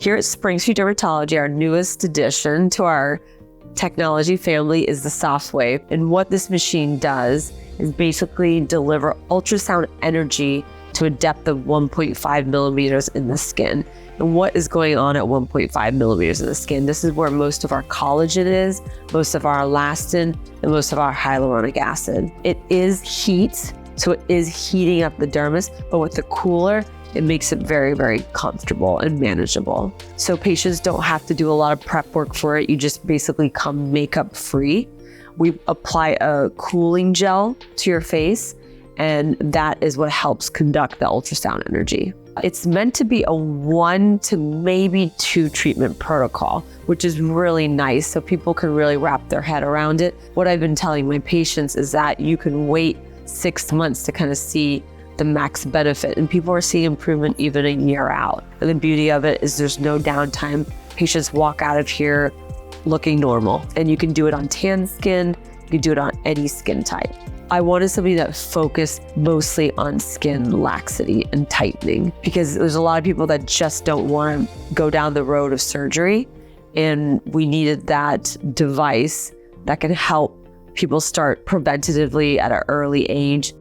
Here at Street Dermatology, our newest addition to our technology family is the SofWave. And what this machine does is basically deliver ultrasound energy to a depth of 1.5 millimeters in the skin. And what is going on at 1.5 millimeters in the skin? This is where most of our collagen is, most of our elastin, and most of our hyaluronic acid. It is heat, so it is heating up the dermis, but with the cooler, it makes it very, very comfortable and manageable. So patients don't have to do a lot of prep work for it. You just basically come makeup free. We apply a cooling gel to your face, and that is what helps conduct the ultrasound energy. It's meant to be a 1 to maybe 2 treatment protocol, which is really nice, so people can really wrap their head around it. What I've been telling my patients is that you can wait 6 months to kind of see the max benefit, and people are seeing improvement even a year out. And the beauty of it is there's no downtime. Patients walk out of here looking normal, and you can do it on tan skin, you can do it on any skin type. I wanted somebody that focused mostly on skin laxity and tightening, because there's a lot of people that just don't want to go down the road of surgery, and we needed that device that can help people start preventatively at an early age